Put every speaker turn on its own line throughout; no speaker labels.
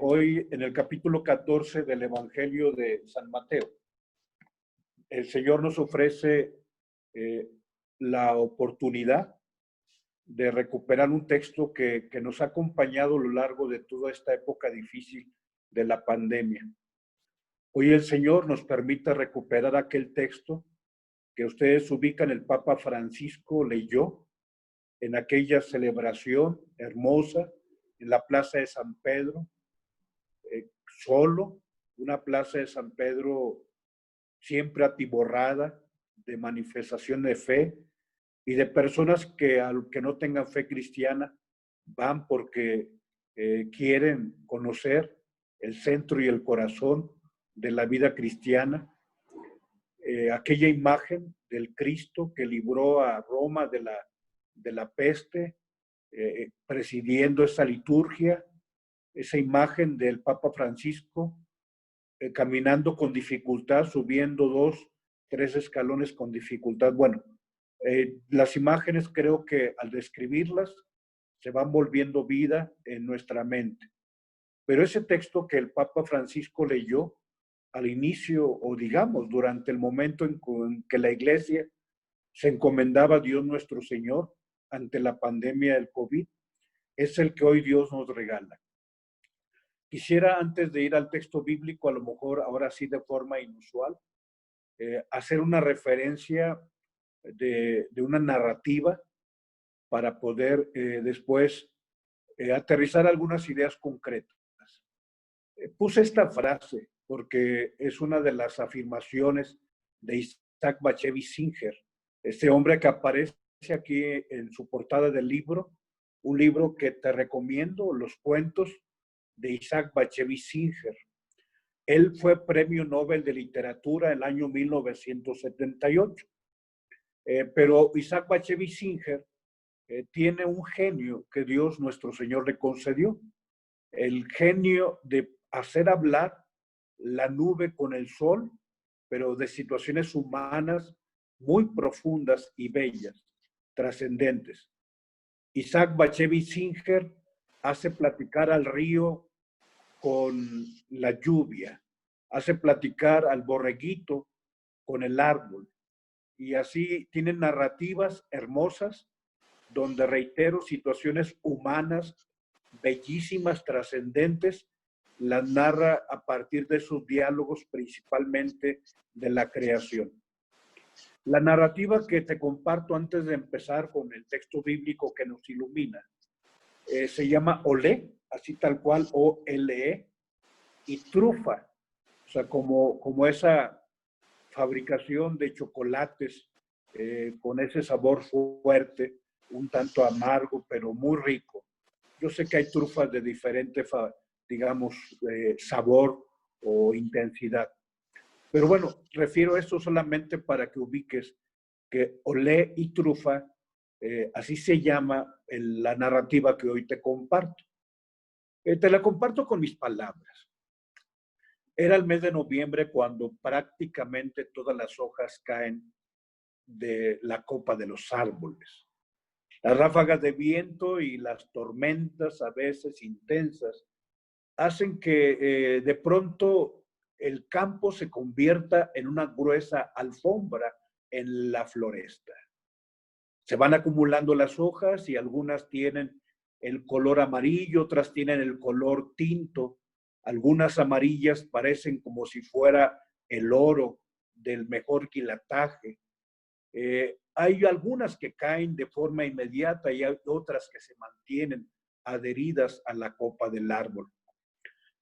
Hoy en el capítulo 14 del Evangelio de San Mateo, el Señor nos ofrece eh, la oportunidad de recuperar un texto que nos ha acompañado a lo largo de toda esta época difícil de la pandemia. Hoy el Señor nos permite recuperar aquel texto que ustedes ubican, el Papa Francisco leyó en aquella celebración hermosa en la Plaza de San Pedro, solo, una Plaza de San Pedro siempre atiborrada de manifestación de fe y de personas que, aunque no tengan fe cristiana, van porque quieren conocer el centro y el corazón de la vida cristiana. Aquella imagen del Cristo que libró a Roma de la peste, presidiendo esa liturgia, esa imagen del Papa Francisco, caminando con dificultad, subiendo 2, 3 escalones con dificultad. Bueno, las imágenes creo que al describirlas se van volviendo vida en nuestra mente. Pero ese texto que el Papa Francisco leyó al inicio, o digamos, durante el momento en que la Iglesia se encomendaba a Dios nuestro Señor ante la pandemia del COVID, es el que hoy Dios nos regala. Quisiera, antes de ir al texto bíblico, a lo mejor ahora sí de forma inusual, hacer una referencia de una narrativa para poder después aterrizar algunas ideas concretas. Puse esta frase porque es una de las afirmaciones de Isaac Bashevis Singer, este hombre que aparece aquí en su portada del libro, un libro que te recomiendo, Los cuentos de Isaac Bashevis Singer. Él fue Premio Nobel de Literatura en el año 1978. Pero Isaac Bashevis Singer tiene un genio que Dios nuestro Señor le concedió. El genio de hacer hablar la nube con el sol, pero de situaciones humanas muy profundas y bellas, trascendentes. Isaac Bashevis Singer hace platicar al río con la lluvia, hace platicar al borreguito con el árbol, y así tienen narrativas hermosas donde, reitero, situaciones humanas bellísimas, trascendentes, las narra a partir de sus diálogos, principalmente de la creación. La narrativa que te comparto antes de empezar con el texto bíblico que nos ilumina se llama Olé, así tal cual, O-L-E, y trufa, o sea, como esa fabricación de chocolates con ese sabor fuerte, un tanto amargo, pero muy rico. Yo sé que hay trufas de diferente, digamos, sabor o intensidad. Pero bueno, refiero esto solamente para que ubiques que olé y trufa, así se llama la narrativa que hoy te comparto. Te la comparto con mis palabras. Era el mes de noviembre cuando prácticamente todas las hojas caen de la copa de los árboles. Las ráfagas de viento y las tormentas, a veces intensas, hacen que de pronto el campo se convierta en una gruesa alfombra en la floresta. Se van acumulando las hojas y algunas tienen el color amarillo, otras tienen el color tinto. Algunas amarillas parecen como si fuera el oro del mejor quilataje. Hay algunas que caen de forma inmediata y hay otras que se mantienen adheridas a la copa del árbol.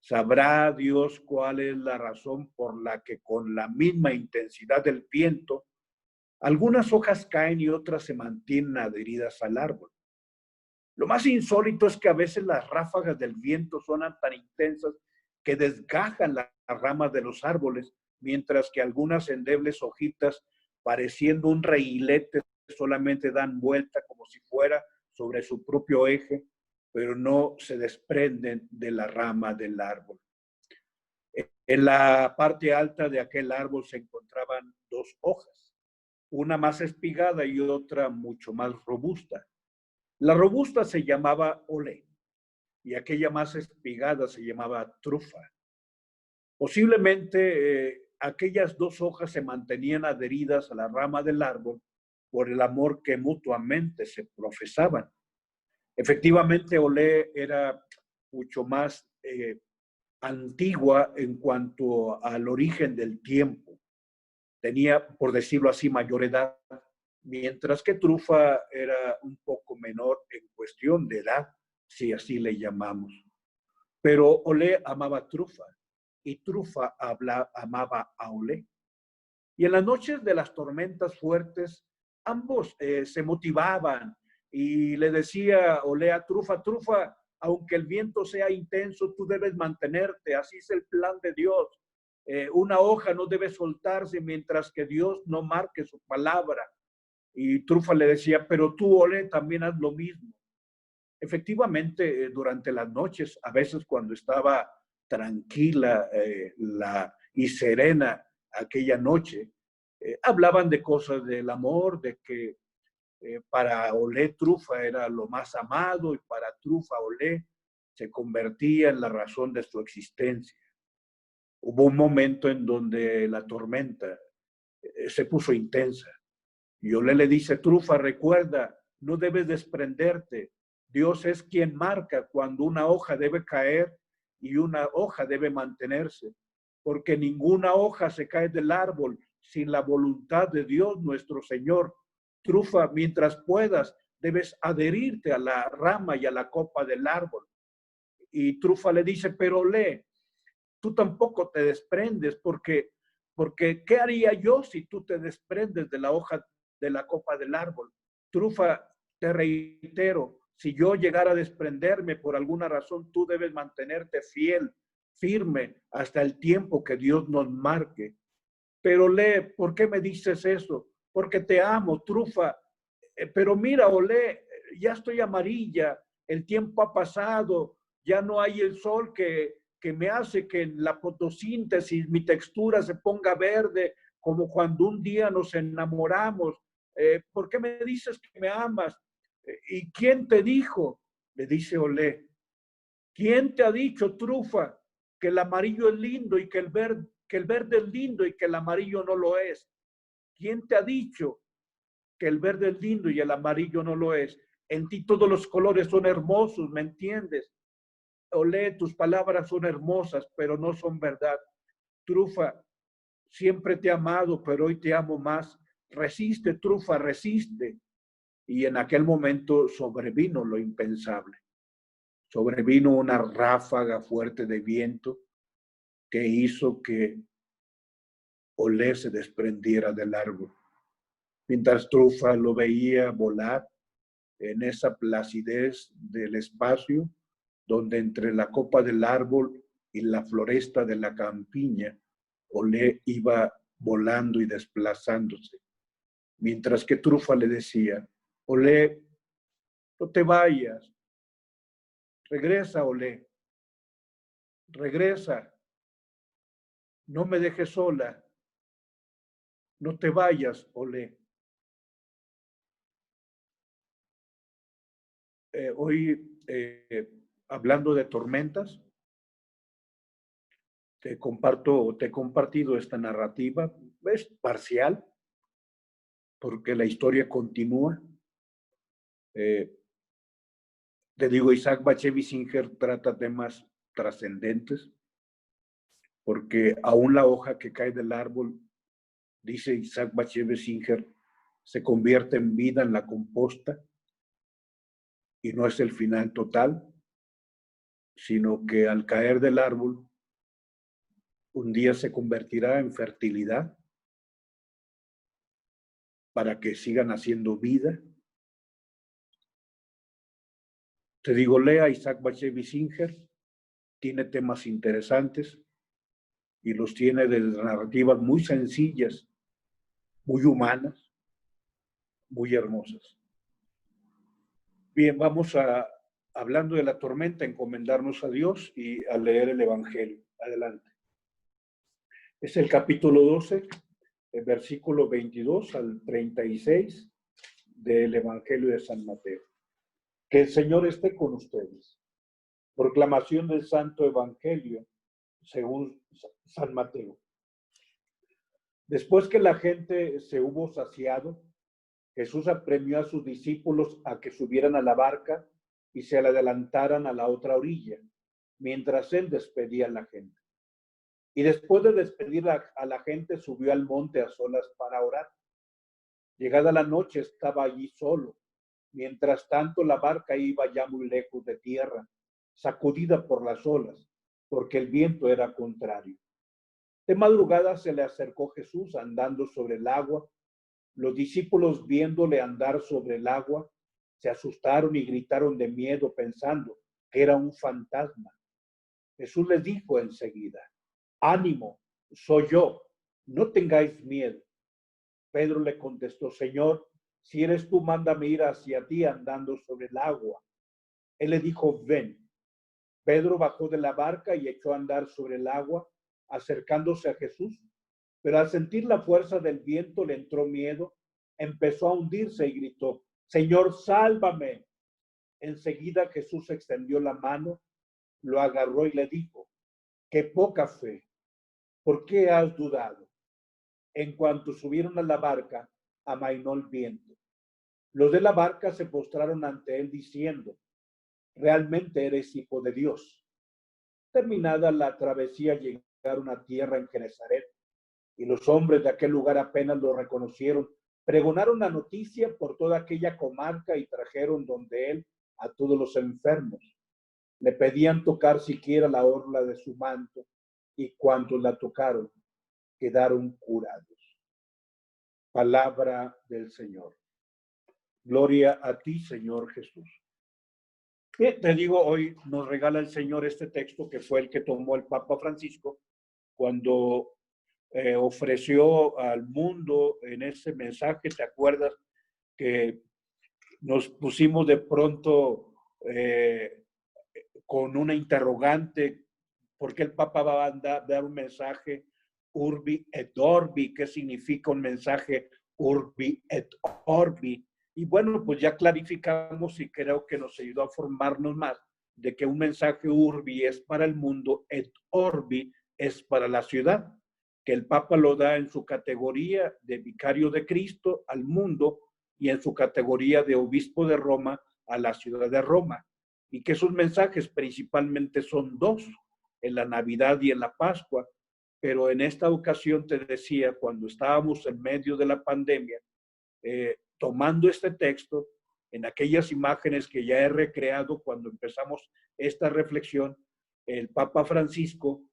Sabrá Dios cuál es la razón por la que con la misma intensidad del viento, algunas hojas caen y otras se mantienen adheridas al árbol. Lo más insólito es que a veces las ráfagas del viento son tan intensas que desgajan las ramas de los árboles, mientras que algunas endebles hojitas, pareciendo un reguilete, solamente dan vuelta como si fuera sobre su propio eje, pero no se desprenden de la rama del árbol. En la parte alta de aquel árbol se encontraban dos hojas, una más espigada y otra mucho más robusta. La robusta se llamaba olé y aquella más espigada se llamaba trufa. Posiblemente aquellas dos hojas se mantenían adheridas a la rama del árbol por el amor que mutuamente se profesaban. Efectivamente, Olé era mucho más antigua en cuanto al origen del tiempo. Tenía, por decirlo así, mayor edad, mientras que Trufa era un poco menor en cuestión de edad, si así le llamamos. Pero Olé amaba a Trufa y Trufa amaba a Olé. Y en las noches de las tormentas fuertes, ambos se motivaban y le decía Olé a Trufa, Trufa, aunque el viento sea intenso, tú debes mantenerte, así es el plan de Dios. Una hoja no debe soltarse mientras que Dios no marque su palabra. Y Trufa le decía, pero tú, Olé, también haz lo mismo. Efectivamente, durante las noches, a veces cuando estaba tranquila y serena aquella noche, hablaban de cosas del amor, de que para Olé Trufa era lo más amado y para Trufa Olé se convertía en la razón de su existencia. Hubo un momento en donde la tormenta se puso intensa y Olé le dice, Trufa, recuerda, no debes desprenderte. Dios es quien marca cuando una hoja debe caer y una hoja debe mantenerse, porque ninguna hoja se cae del árbol sin la voluntad de Dios nuestro Señor. Trufa, mientras puedas, debes adherirte a la rama y a la copa del árbol. Y Trufa le dice, pero Olé, tú tampoco te desprendes porque ¿qué haría yo si tú te desprendes de la hoja de la copa del árbol? Trufa, te reitero, si yo llegara a desprenderme por alguna razón, tú debes mantenerte fiel, firme, hasta el tiempo que Dios nos marque. Pero Olé, ¿por qué me dices eso? Porque te amo, Trufa. Pero mira, Olé, ya estoy amarilla, el tiempo ha pasado, ya no hay el sol que me hace que en la fotosíntesis mi textura se ponga verde, como cuando un día nos enamoramos. ¿Por qué me dices que me amas? ¿Y quién te dijo? Le dice Olé. ¿Quién te ha dicho, Trufa, que el amarillo es lindo y que el verde es lindo y que el amarillo no lo es? ¿Quién te ha dicho que el verde es lindo y el amarillo no lo es? En ti todos los colores son hermosos, ¿me entiendes? Olé, tus palabras son hermosas, pero no son verdad. Trufa, siempre te he amado, pero hoy te amo más. Resiste, Trufa, resiste. Y en aquel momento sobrevino lo impensable. Sobrevino una ráfaga fuerte de viento que hizo que Olé se desprendiera del árbol. Mientras Trufa lo veía volar en esa placidez del espacio, donde entre la copa del árbol y la floresta de la campiña, Olé iba volando y desplazándose. Mientras que Trufa le decía, Olé, no te vayas, regresa, Olé, regresa, no me dejes sola, no te vayas, Olé. Hoy, hablando de tormentas, te he compartido esta narrativa, es parcial, porque la historia continúa. Te digo, Isaac Bashevis Singer trata temas trascendentes, porque aún la hoja que cae del árbol, dice Isaac Bashevis Singer, se convierte en vida en la composta y no es el final total, sino que al caer del árbol, un día se convertirá en fertilidad para que sigan haciendo vida. Te digo, lea Isaac Bashevis Singer, tiene temas interesantes y los tiene de narrativas muy sencillas, muy humanas, muy hermosas. Bien, vamos a, hablando de la tormenta, encomendarnos a Dios y a leer el Evangelio. Adelante. Es el capítulo 12, el versículo 22 al 36 del Evangelio de San Mateo. Que el Señor esté con ustedes. Proclamación del Santo Evangelio según San Mateo. Después que la gente se hubo saciado, Jesús apremió a sus discípulos a que subieran a la barca y se le adelantaran a la otra orilla, mientras él despedía a la gente. Y después de despedir a la gente, subió al monte a solas para orar. Llegada la noche, estaba allí solo. Mientras tanto, la barca iba ya muy lejos de tierra, sacudida por las olas, porque el viento era contrario. De madrugada se le acercó Jesús andando sobre el agua. Los discípulos, viéndole andar sobre el agua, se asustaron y gritaron de miedo, pensando que era un fantasma. Jesús les dijo enseguida: ánimo, soy yo, no tengáis miedo. Pedro le contestó: Señor, si eres tú, mándame ir hacia ti andando sobre el agua. Él le dijo: ven. Pedro bajó de la barca y echó a andar sobre el agua, acercándose a Jesús. Pero al sentir la fuerza del viento le entró miedo, empezó a hundirse y gritó: Señor, sálvame. Enseguida Jesús extendió la mano, lo agarró y le dijo: qué poca fe, ¿por qué has dudado? En cuanto subieron a la barca, amainó el viento. Los de la barca se postraron ante él diciendo: realmente eres hijo de Dios. Terminada la travesía, llegaron a tierra en Genesaret, y los hombres de aquel lugar apenas lo reconocieron. Pregonaron la noticia por toda aquella comarca y trajeron donde él a todos los enfermos. Le pedían tocar siquiera la orla de su manto, y cuantos la tocaron quedaron curados. Palabra del Señor. Gloria a ti, Señor Jesús. Te digo, hoy nos regala el Señor este texto que fue el que tomó el Papa Francisco cuando ofreció al mundo en ese mensaje. ¿Te acuerdas que nos pusimos de pronto con una interrogante? ¿Por qué el Papa va a dar un mensaje Urbi et Orbi? ¿Qué significa un mensaje Urbi et Orbi? Y bueno, pues ya clarificamos y creo que nos ayudó a formarnos más de que un mensaje Urbi es para el mundo, et Orbi es para la ciudad, que el Papa lo da en su categoría de vicario de Cristo al mundo y en su categoría de obispo de Roma a la ciudad de Roma. Y que sus mensajes principalmente son dos, en la Navidad y en la Pascua. Pero en esta ocasión te decía, cuando estábamos en medio de la pandemia, tomando este texto, en aquellas imágenes que ya he recreado cuando empezamos esta reflexión, el Papa Francisco,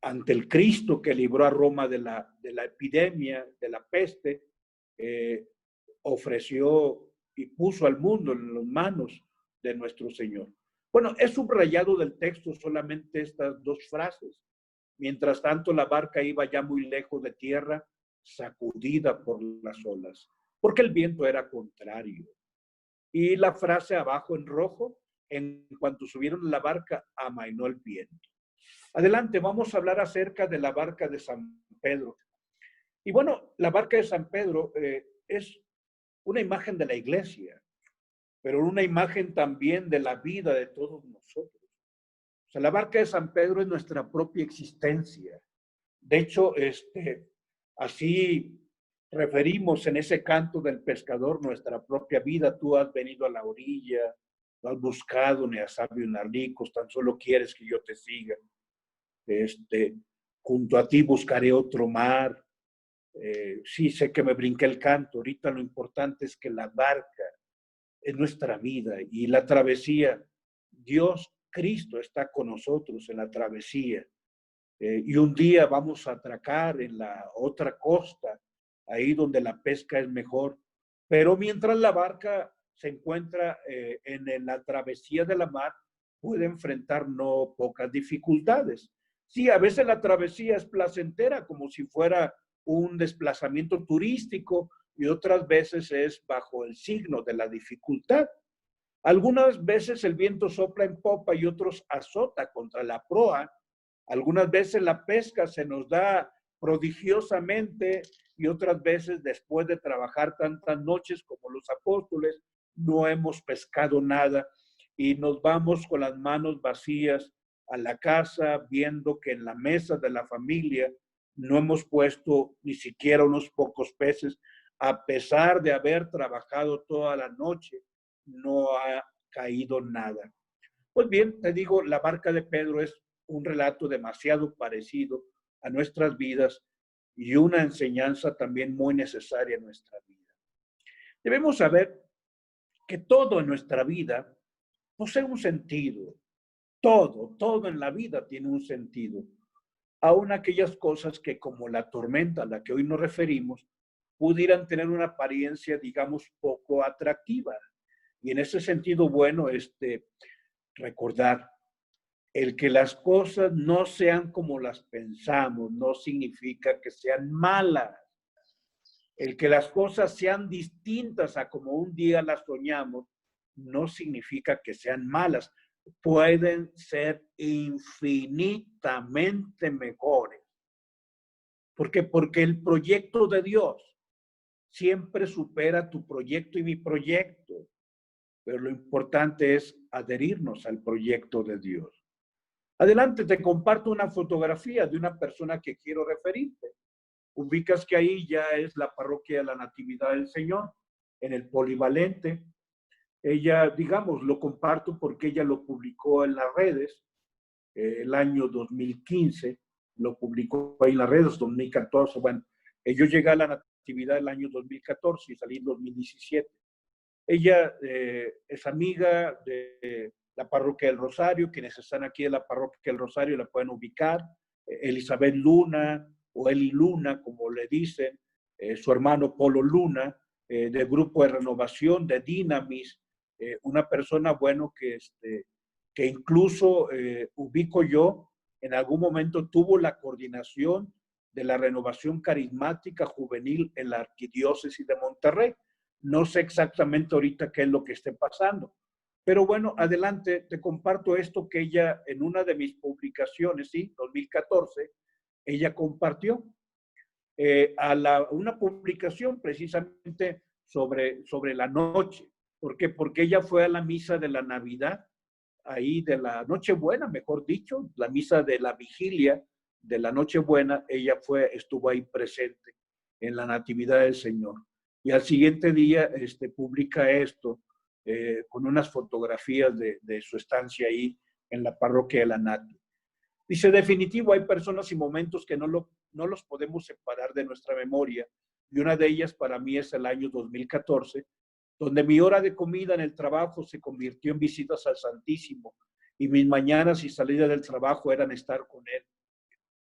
ante el Cristo que libró a Roma de la epidemia, de la peste, ofreció y puso al mundo en las manos de nuestro Señor. Bueno, he subrayado del texto solamente estas dos frases. Mientras tanto, la barca iba ya muy lejos de tierra, sacudida por las olas, porque el viento era contrario. Y la frase abajo en rojo: en cuanto subieron a la barca, amainó el viento. Adelante, vamos a hablar acerca de la barca de San Pedro. Y bueno, la barca de San Pedro es una imagen de la iglesia, pero una imagen también de la vida de todos nosotros. O sea, la barca de San Pedro es nuestra propia existencia. De hecho, así referimos en ese canto del pescador nuestra propia vida. Tú has venido a la orilla, no has buscado ni a sabios ni a ricos, tan solo quieres que yo te siga. Junto a ti buscaré otro mar. Sí, sé que me brinqué el canto. Ahorita lo importante es que la barca es nuestra vida y la travesía. Dios, Cristo está con nosotros en la travesía. Y un día vamos a atracar en la otra costa, ahí donde la pesca es mejor. Pero mientras la barca se encuentra en la travesía de la mar, puede enfrentar no pocas dificultades. Sí, a veces la travesía es placentera, como si fuera un desplazamiento turístico, y otras veces es bajo el signo de la dificultad. Algunas veces el viento sopla en popa y otros azota contra la proa. Algunas veces la pesca se nos da prodigiosamente y otras veces, después de trabajar tantas noches como los apóstoles, no hemos pescado nada y nos vamos con las manos vacías a la casa, viendo que en la mesa de la familia no hemos puesto ni siquiera unos pocos peces, a pesar de haber trabajado toda la noche, no ha caído nada. Pues bien, te digo, la barca de Pedro es un relato demasiado parecido a nuestras vidas y una enseñanza también muy necesaria en nuestra vida. Debemos saber que todo en nuestra vida posee un sentido. Todo en la vida tiene un sentido. Aún aquellas cosas que, como la tormenta a la que hoy nos referimos, pudieran tener una apariencia, digamos, poco atractiva. Y en ese sentido, bueno, recordar, el que las cosas no sean como las pensamos no significa que sean malas. El que las cosas sean distintas a como un día las soñamos no significa que sean malas. Pueden ser infinitamente mejores. ¿Por qué? Porque el proyecto de Dios siempre supera tu proyecto y mi proyecto. Pero lo importante es adherirnos al proyecto de Dios. Adelante, te comparto una fotografía de una persona que quiero referirte. Ubicas que ahí ya es la parroquia de la Natividad del Señor, en el Polivalente. Ella, digamos, lo comparto porque ella lo publicó en las redes el año 2015, lo publicó ahí en las redes, 2014. Bueno, yo llegué a la Natividad el año 2014 y salí en 2017. Ella es amiga de la parroquia del Rosario. Quienes están aquí en la parroquia del Rosario la pueden ubicar. Elizabeth Luna o Eli Luna, como le dicen, su hermano Polo Luna, del grupo de renovación de Dynamis, una persona, bueno, que incluso ubico yo, en algún momento tuvo la coordinación de la renovación carismática juvenil en la arquidiócesis de Monterrey. No sé exactamente ahorita qué es lo que esté pasando, pero bueno, adelante, te comparto esto que ella en una de mis publicaciones, sí, 2014, ella compartió una publicación precisamente sobre la noche. ¿Por qué? Porque ella fue a la misa de la Navidad, ahí de la Nochebuena, mejor dicho, la misa de la vigilia de la Nochebuena. Ella estuvo ahí presente en la Natividad del Señor. Y al siguiente día publica esto con unas fotografías de su estancia ahí en la parroquia de la Nati. Dice, definitivo, hay personas y momentos que no los podemos separar de nuestra memoria, y una de ellas para mí es el año 2014, donde mi hora de comida en el trabajo se convirtió en visitas al Santísimo, y mis mañanas y salidas del trabajo eran estar con él.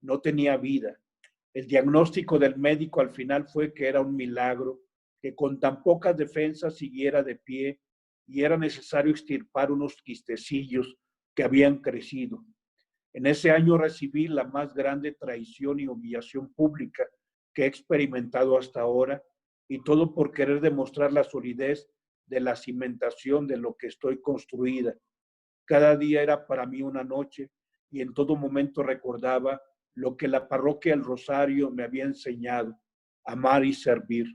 No tenía vida. El diagnóstico del médico al final fue que era un milagro, que con tan pocas defensas siguiera de pie, y era necesario extirpar unos quistecillos que habían crecido. En ese año recibí la más grande traición y humillación pública que he experimentado hasta ahora, y todo por querer demostrar la solidez de la cimentación de lo que estoy construida. Cada día era para mí una noche, y en todo momento recordaba lo que la parroquia del Rosario me había enseñado: amar y servir.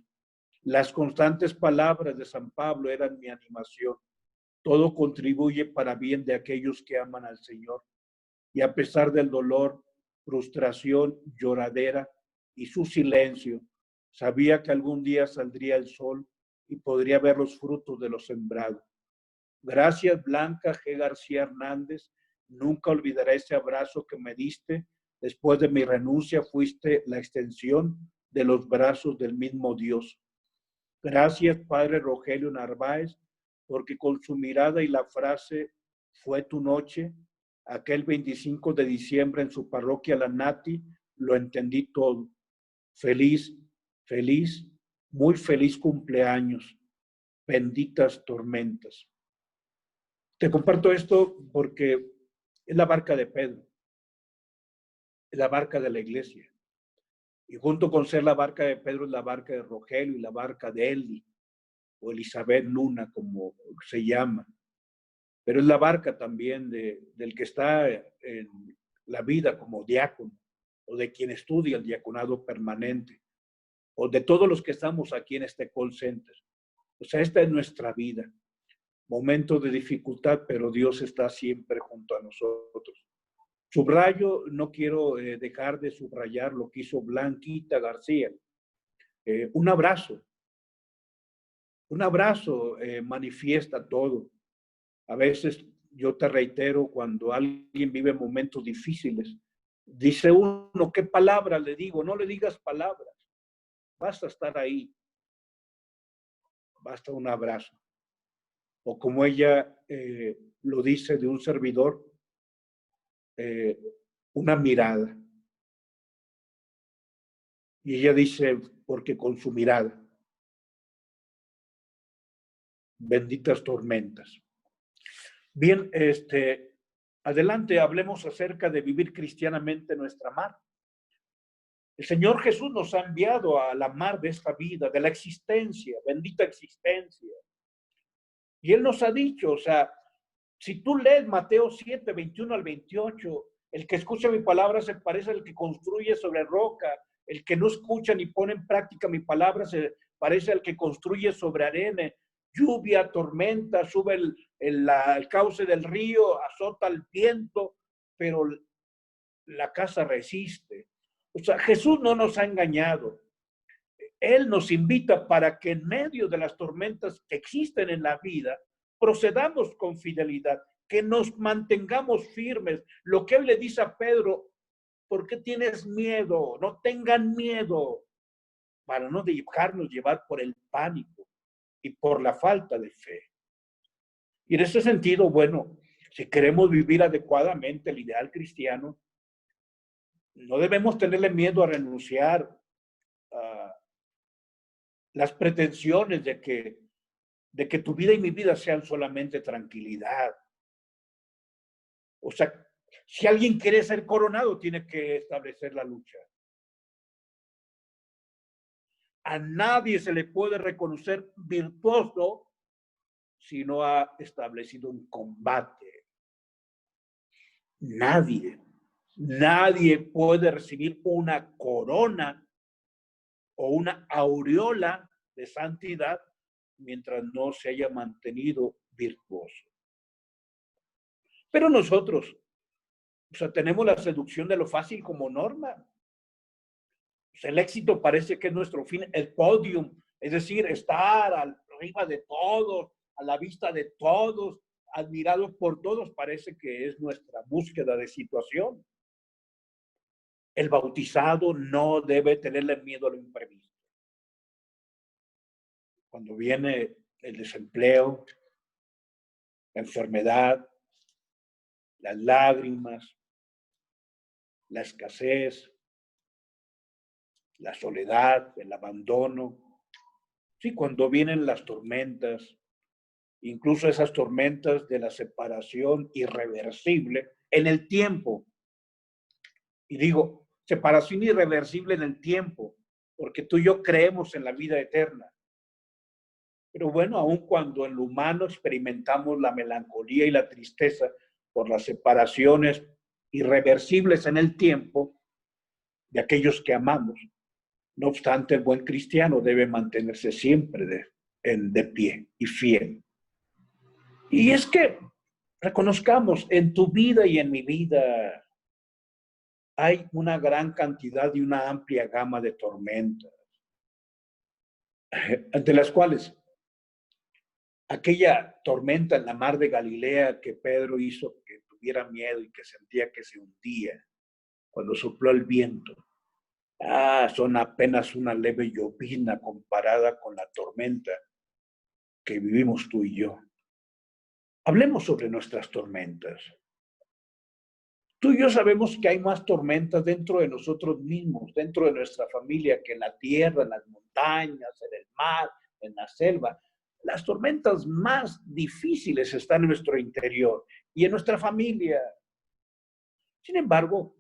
Las constantes palabras de San Pablo eran mi animación. Todo contribuye para bien de aquellos que aman al Señor. Y a pesar del dolor, frustración, lloradera y su silencio, sabía que algún día saldría el sol y podría ver los frutos de lo sembrado. Gracias, Blanca G. García Hernández. Nunca olvidaré ese abrazo que me diste. Después de mi renuncia, fuiste la extensión de los brazos del mismo Dios. Gracias, Padre Rogelio Narváez, porque con su mirada y la frase "fue tu noche", aquel 25 de diciembre en su parroquia La Nati, lo entendí todo. Feliz, feliz, muy feliz cumpleaños. Benditas tormentas. Te comparto esto porque es la barca de Pedro, es la barca de la iglesia. Y junto con ser la barca de Pedro es la barca de Rogelio y la barca de Eli, o Elizabeth Luna, como se llama. Pero es la barca también del que está en la vida como diácono, o de quien estudia el diaconado permanente, o de todos los que estamos aquí en este call center. O sea, esta es nuestra vida. momentos de dificultad, pero Dios está siempre junto a nosotros. Subrayo, no quiero dejar de subrayar lo que hizo Blanquita García. Un abrazo manifiesta todo. A veces, yo te reitero, cuando alguien vive momentos difíciles, dice uno, ¿qué palabra le digo? No le digas palabras, basta estar ahí, basta un abrazo. O como ella lo dice de un servidor, una mirada. Y ella dice, porque con su mirada, benditas tormentas. Bien, adelante, hablemos acerca de vivir cristianamente nuestra mar. El Señor Jesús nos ha enviado a la mar de esta vida, de la existencia, bendita existencia. Y Él nos ha dicho, o sea, si tú lees Mateo 7, 21 al 28, el que escucha mi palabra se parece al que construye sobre roca, el que no escucha ni pone en práctica mi palabra se parece al que construye sobre arena, lluvia, tormenta, sube el cauce del río, azota el viento, pero la casa resiste. O sea, Jesús no nos ha engañado. Él nos invita para que en medio de las tormentas que existen en la vida, procedamos con fidelidad, que nos mantengamos firmes. Lo que Él le dice a Pedro, ¿por qué tienes miedo? No tengan miedo, para no dejarnos llevar por el pánico y por la falta de fe. Y en ese sentido, bueno, si queremos vivir adecuadamente el ideal cristiano, no debemos tenerle miedo a renunciar a las pretensiones de que tu vida y mi vida sean solamente tranquilidad. O sea, si alguien quiere ser coronado, tiene que establecer la lucha. A nadie se le puede reconocer virtuoso si no ha establecido un combate. Nadie puede recibir una corona o una aureola de santidad mientras no se haya mantenido virtuoso. Pero nosotros, o sea, tenemos la seducción de lo fácil como norma. O sea, el éxito parece que es nuestro fin, el podium, es decir, estar arriba de todos, a la vista de todos, admirados por todos, parece que es nuestra búsqueda de situación. El bautizado no debe tenerle miedo a lo imprevisto. Cuando viene el desempleo, la enfermedad, las lágrimas, la escasez, la soledad, el abandono. Sí, cuando vienen las tormentas, incluso esas tormentas de la separación irreversible en el tiempo. Y digo, separación irreversible en el tiempo, porque tú y yo creemos en la vida eterna. Pero bueno, aun cuando en lo humano experimentamos la melancolía y la tristeza por las separaciones irreversibles en el tiempo de aquellos que amamos, no obstante, el buen cristiano debe mantenerse siempre de pie y fiel. Y es que reconozcamos, en tu vida y en mi vida hay una gran cantidad y una amplia gama de tormentas, ante las cuales aquella tormenta en la mar de Galilea que Pedro hizo que tuviera miedo y que sentía que se hundía cuando sopló el viento, son apenas una leve llovizna comparada con la tormenta que vivimos tú y yo. Hablemos sobre nuestras tormentas. Tú y yo sabemos que hay más tormentas dentro de nosotros mismos, dentro de nuestra familia, que en la tierra, en las montañas, en el mar, en la selva. Las tormentas más difíciles están en nuestro interior y en nuestra familia. Sin embargo,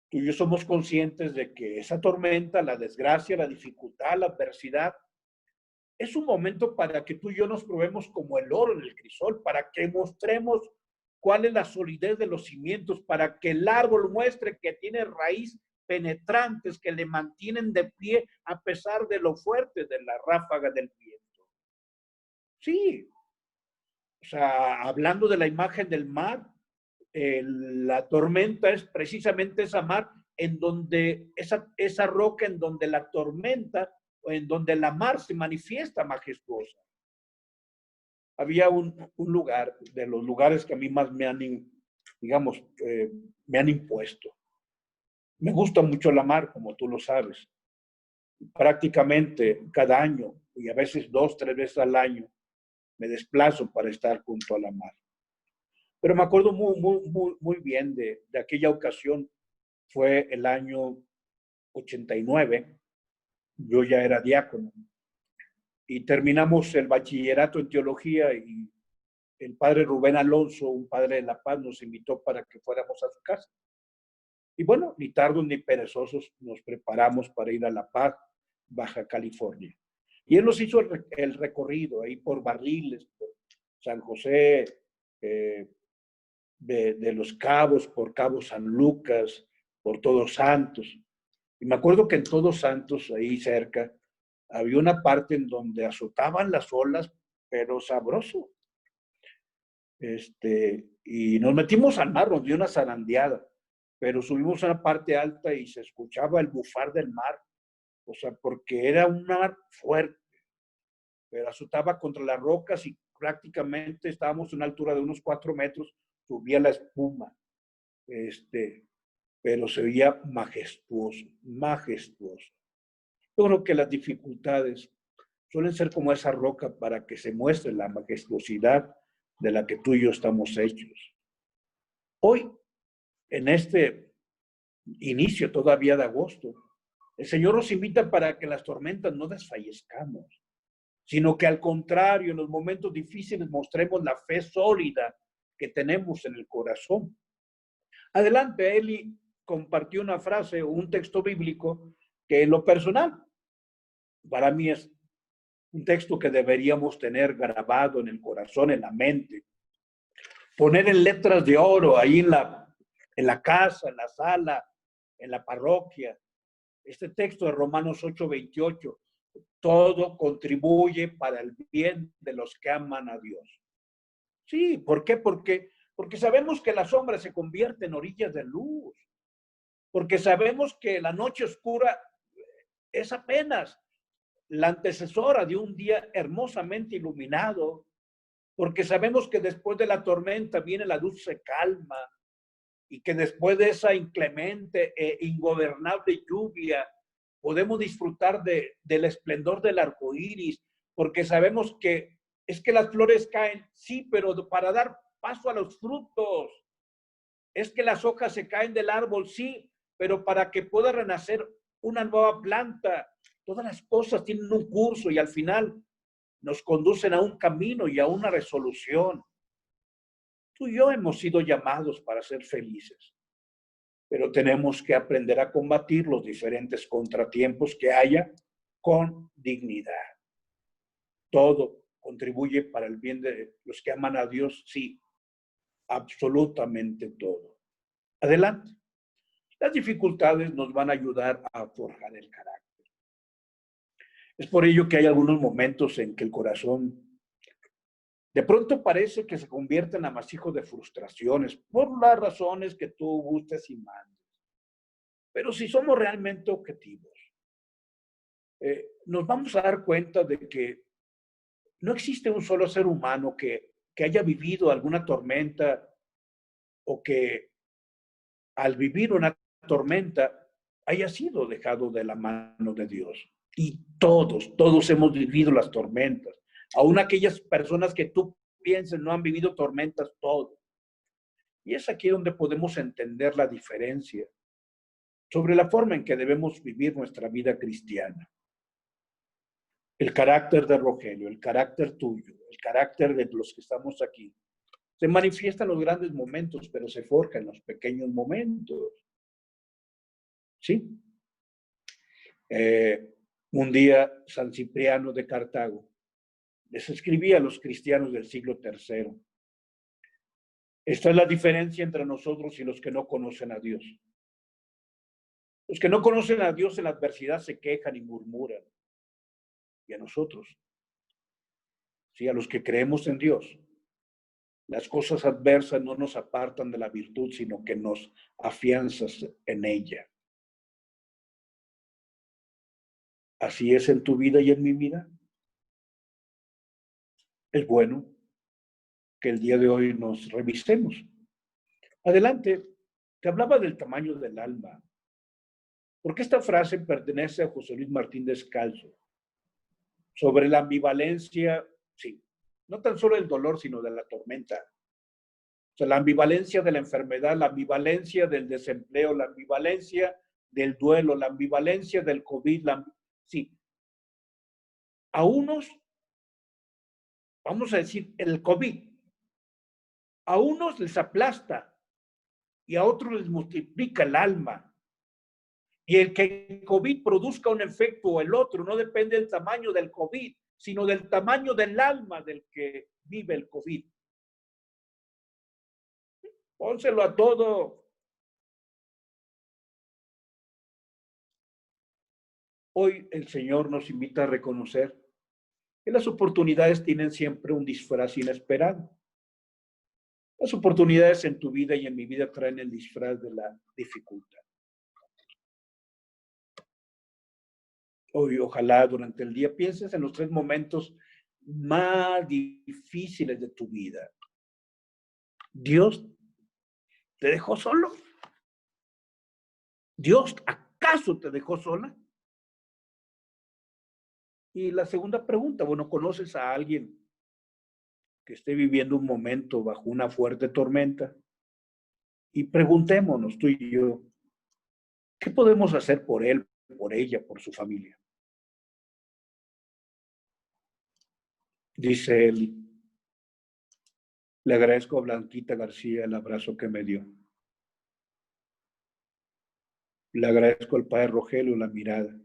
tú y yo somos conscientes de que esa tormenta, la desgracia, la dificultad, la adversidad, es un momento para que tú y yo nos probemos como el oro en el crisol, para que mostremos cuál es la solidez de los cimientos, para que el árbol muestre que tiene raíz penetrantes que le mantienen de pie a pesar de lo fuerte de la ráfaga del viento. Sí, O sea, hablando de la imagen del mar, la tormenta es precisamente esa mar en donde, esa roca en donde la tormenta o en donde la mar se manifiesta majestuosa. Había un lugar, de los lugares que a mí más me han, digamos, me han impuesto. Me gusta mucho la mar, como tú lo sabes. Prácticamente cada año, y a veces 2, 3 veces al año, me desplazo para estar junto a la mar. Pero me acuerdo muy bien de aquella ocasión. Fue el año 89. Yo ya era diácono. Y terminamos el bachillerato en teología y el padre Rubén Alonso, un padre de La Paz, nos invitó para que fuéramos a su casa. Y bueno, ni tardos ni perezosos nos preparamos para ir a La Paz, Baja California. Y él nos hizo el recorrido ahí por Barriles, por San José, de Los Cabos, por Cabo San Lucas, por Todos Santos. Y me acuerdo que en Todos Santos, ahí cerca, había una parte en donde azotaban las olas, pero sabroso. Y nos metimos al mar, nos dio una zarandeada, pero subimos a una parte alta y se escuchaba el bufar del mar, o sea, porque era un mar fuerte, pero azotaba contra las rocas y prácticamente estábamos a una altura de unos 4 metros, subía la espuma, pero se veía majestuoso, majestuoso. Yo creo que las dificultades suelen ser como esa roca para que se muestre la majestuosidad de la que tú y yo estamos hechos. Hoy, en este inicio todavía de agosto, el Señor nos invita para que en las tormentas no desfallezcamos, sino que al contrario, en los momentos difíciles mostremos la fe sólida que tenemos en el corazón. Adelante, Eli compartió una frase o un texto bíblico que en lo personal, para mí es un texto que deberíamos tener grabado en el corazón, en la mente, poner en letras de oro ahí en la casa, en la sala, en la parroquia. Este texto de Romanos 8:28, todo contribuye para el bien de los que aman a Dios. Sí, ¿por qué? Porque sabemos que la sombra se convierte en orillas de luz, porque sabemos que la noche oscura es apenas la antecesora de un día hermosamente iluminado, porque sabemos que después de la tormenta viene la dulce calma y que después de esa inclemente e ingobernable lluvia podemos disfrutar del esplendor del arco iris, porque sabemos que es que las flores caen, sí, pero para dar paso a los frutos. Es que las hojas se caen del árbol, sí, pero para que pueda renacer una nueva planta. Todas las cosas tienen un curso y al final nos conducen a un camino y a una resolución. Tú y yo hemos sido llamados para ser felices, pero tenemos que aprender a combatir los diferentes contratiempos que haya con dignidad. Todo contribuye para el bien de los que aman a Dios, sí, absolutamente todo. Adelante. Las dificultades nos van a ayudar a forjar el carácter. Es por ello que hay algunos momentos en que el corazón de pronto parece que se convierte en amasijo de frustraciones por las razones que tú gustes y mandes. Pero si somos realmente objetivos, nos vamos a dar cuenta de que no existe un solo ser humano que haya vivido alguna tormenta o que al vivir una tormenta haya sido dejado de la mano de Dios. Y todos hemos vivido las tormentas. Aún aquellas personas que tú pienses no han vivido tormentas, todos. Y es aquí donde podemos entender la diferencia sobre la forma en que debemos vivir nuestra vida cristiana. El carácter de Rogelio, el carácter tuyo, el carácter de los que estamos aquí, se manifiesta en los grandes momentos, pero se forja en los pequeños momentos. ¿Sí? Un día San Cipriano de Cartago les escribía a los cristianos del siglo III. Esta es la diferencia entre nosotros y los que no conocen a Dios. Los que no conocen a Dios en la adversidad se quejan y murmuran. Y a nosotros, sí, a los que creemos en Dios, Las cosas adversas no nos apartan de la virtud, sino que nos afianzas en ella. ¿Así es en tu vida y en mi vida? Es bueno que el día de hoy nos revisemos. Adelante, te hablaba del tamaño del alma, porque esta frase pertenece a José Luis Martín Descalzo, sobre la ambivalencia, sí, no tan solo el dolor, sino de la tormenta. O sea, la ambivalencia de la enfermedad, la ambivalencia del desempleo, la ambivalencia del duelo, la ambivalencia del COVID, sí. A unos, vamos a decir, el COVID, a unos les aplasta y a otros les multiplica el alma. Y el que el COVID produzca un efecto o el otro no depende del tamaño del COVID, sino del tamaño del alma del que vive el COVID. Pónselo a todo. Hoy el Señor nos invita a reconocer que las oportunidades tienen siempre un disfraz inesperado. Las oportunidades en tu vida y en mi vida traen el disfraz de la dificultad. Hoy, ojalá durante el día pienses en los 3 momentos más difíciles de tu vida. ¿Dios te dejó solo? ¿Dios acaso te dejó sola? Y la segunda pregunta, bueno, ¿conoces a alguien que esté viviendo un momento bajo una fuerte tormenta? Y preguntémonos tú y yo, ¿qué podemos hacer por él, por ella, por su familia? Dice Eli, le agradezco a Blanquita García el abrazo que me dio. Le agradezco al padre Rogelio la mirada.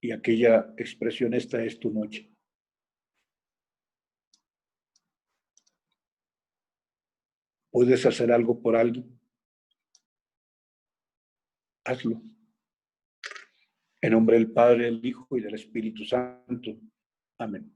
Y aquella expresión, esta es tu noche. ¿Puedes hacer algo por alguien? Hazlo. En nombre del Padre, del Hijo y del Espíritu Santo. Amén.